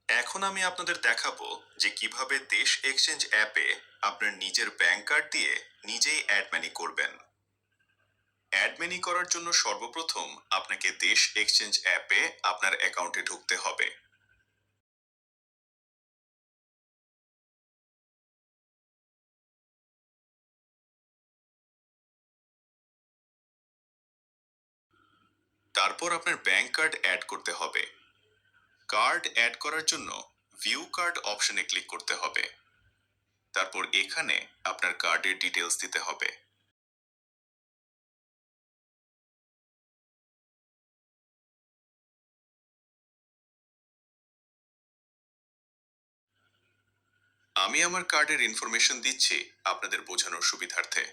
এখন আমি আপনাদের দেখাবো যে কিভাবে দেশ এক্সচেঞ্জ অ্যাপে আপনার নিজের ব্যাংক কার্ড দিয়ে নিজেই অ্যাড মানি করবেন। অ্যাড মানি করার জন্য সর্বপ্রথম আপনাকে দেশ এক্সচেঞ্জ অ্যাপে আপনার অ্যাকাউন্টে ঢুকতে হবে। তারপর আপনার ব্যাংক কার্ড অ্যাড করতে হবে। কার্ড অ্যাড করার জন্য ভিউ কার্ড অপশনে ক্লিক করতে হবে। তারপর এখানে আপনার কার্ডের ডিটেলস দিতে হবে। আমি আমার কার্ডের ইনফরমেশন দিচ্ছি আপনাদের বোঝানোর সুবিধার্থে।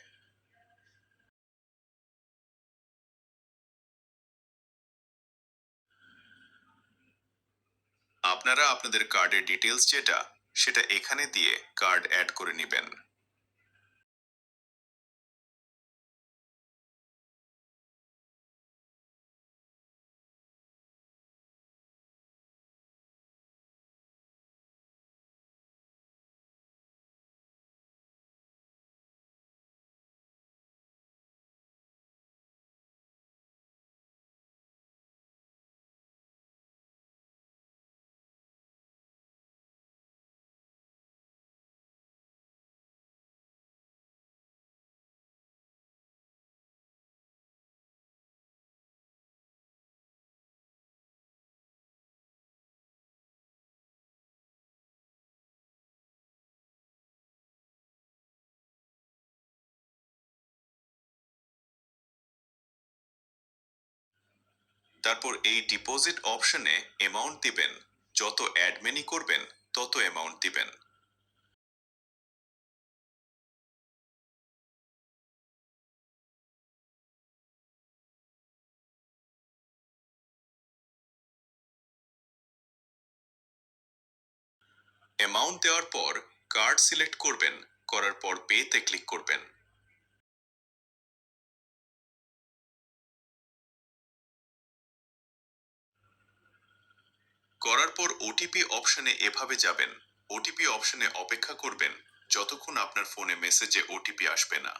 আপনারা আপনাদের কার্ডের ডিটেলস যেটা সেটা এখানে দিয়ে কার্ড অ্যাড করে নেবেন। তারপর এই ডিপোজিট অপশনে অ্যামাউন্ট দিবেন। যত অ্যাড মানি করবেন তত অ্যামাউন্ট দিবেন। অ্যামাউন্ট দেওয়ার পর কার্ড সিলেক্ট করবেন। করার পর পেতে ক্লিক করবেন। করার পর ওটিপি অপশনে এভাবে যাবেন। ওটিপি অপশনে অপেক্ষা করবেন যতক্ষণ আপনার ফোনে মেসেজে ওটিপি আসবে না।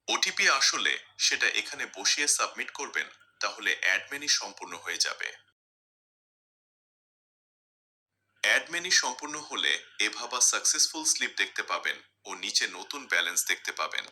ওটিপি আসলে সেটা এখানে বসিয়ে সাবমিট করবেন। তাহলে অ্যাড মানি সম্পূর্ণ হয়ে যাবে। অ্যাড মানি সম্পূর্ণ হলে এভাবা সাকসেসফুল স্লিপ দেখতে পাবেন ও নিচে নতুন ব্যালেন্স দেখতে পাবেন।